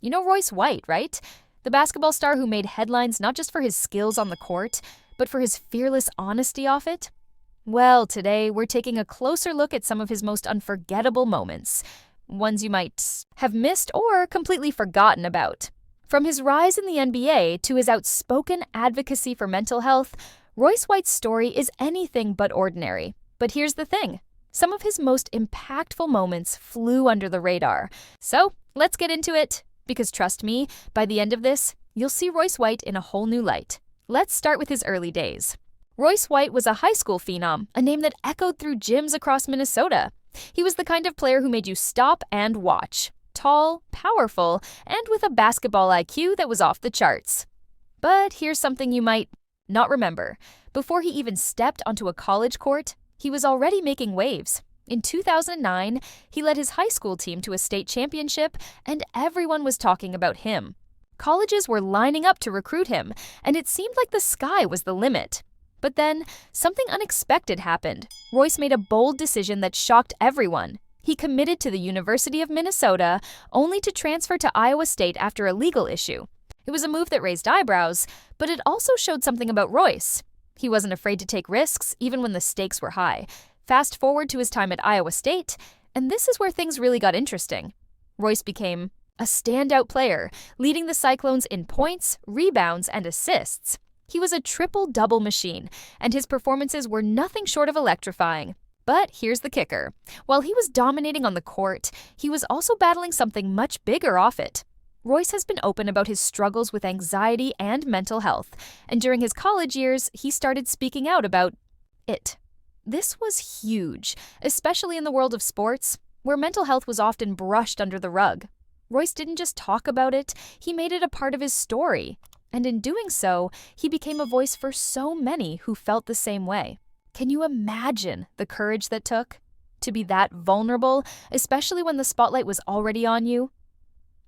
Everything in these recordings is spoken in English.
You know Royce White, right? The basketball star who made headlines not just for his skills on the court, but for his fearless honesty off it? Well, today we're taking a closer look at some of his most unforgettable moments, ones you might have missed or completely forgotten about. From his rise in the NBA to his outspoken advocacy for mental health, Royce White's story is anything but ordinary. But here's the thing. Some of his most impactful moments flew under the radar. So, let's get into it. Because trust me, by the end of this, you'll see Royce White in a whole new light. Let's start with his early days. Royce White was a high school phenom, a name that echoed through gyms across Minnesota. He was the kind of player who made you stop and watch. Tall, powerful, and with a basketball IQ that was off the charts. But here's something you might not remember. Before he even stepped onto a college court, he was already making waves. In 2009, he led his high school team to a state championship, and everyone was talking about him. Colleges were lining up to recruit him, and it seemed like the sky was the limit. But then, something unexpected happened. Royce made a bold decision that shocked everyone. He committed to the University of Minnesota, only to transfer to Iowa State after a legal issue. It was a move that raised eyebrows, but it also showed something about Royce. He wasn't afraid to take risks, even when the stakes were high. Fast forward to his time at Iowa State, and this is where things really got interesting. Royce became a standout player, leading the Cyclones in points, rebounds, and assists. He was a triple-double machine, and his performances were nothing short of electrifying. But here's the kicker. While he was dominating on the court, he was also battling something much bigger off it. Royce has been open about his struggles with anxiety and mental health, and during his college years, he started speaking out about it. This was huge, especially in the world of sports, where mental health was often brushed under the rug. Royce didn't just talk about it, he made it a part of his story. And in doing so, he became a voice for so many who felt the same way. Can you imagine the courage that took to be that vulnerable, especially when the spotlight was already on you?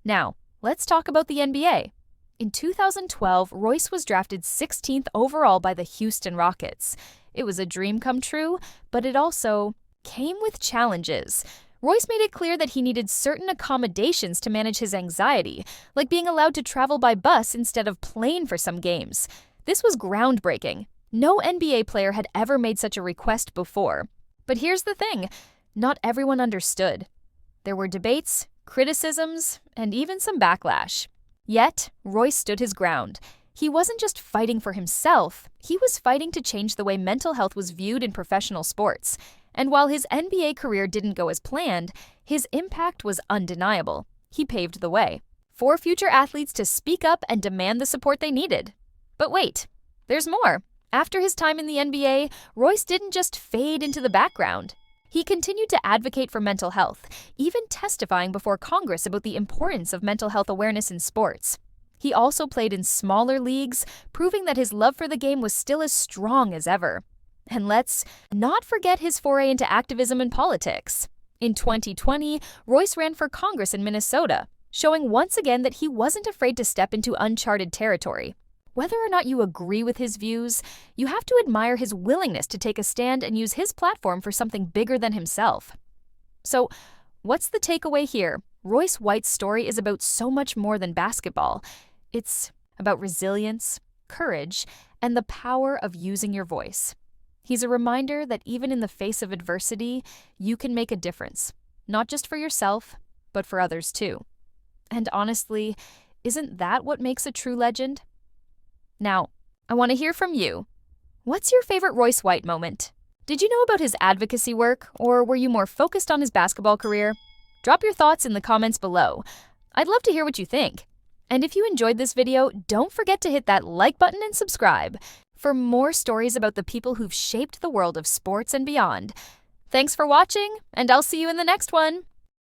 Now, let's talk about the NBA. In 2012, Royce was drafted 16th overall by the Houston Rockets. It was a dream come true, but it also came with challenges. Royce made it clear that he needed certain accommodations to manage his anxiety, like being allowed to travel by bus instead of plane for some games. This was groundbreaking. No NBA player had ever made such a request before. But here's the thing, not everyone understood. There were debates, criticisms, and even some backlash. Yet, Royce stood his ground. He wasn't just fighting for himself, he was fighting to change the way mental health was viewed in professional sports. And while his NBA career didn't go as planned, his impact was undeniable. He paved the way for future athletes to speak up and demand the support they needed. But wait, there's more. After his time in the NBA, Royce didn't just fade into the background. He continued to advocate for mental health, even testifying before Congress about the importance of mental health awareness in sports. He also played in smaller leagues, proving that his love for the game was still as strong as ever. And let's not forget his foray into activism and politics. In 2020, Royce ran for Congress in Minnesota, showing once again that he wasn't afraid to step into uncharted territory. Whether or not you agree with his views, you have to admire his willingness to take a stand and use his platform for something bigger than himself. So, what's the takeaway here? Royce White's story is about so much more than basketball. It's about resilience, courage, and the power of using your voice. He's a reminder that even in the face of adversity, you can make a difference, not just for yourself, but for others too. And honestly, isn't that what makes a true legend? Now, I want to hear from you. What's your favorite Royce White moment? Did you know about his advocacy work, or were you more focused on his basketball career? Drop your thoughts in the comments below. I'd love to hear what you think. And if you enjoyed this video, don't forget to hit that like button and subscribe for more stories about the people who've shaped the world of sports and beyond. Thanks for watching, and I'll see you in the next one.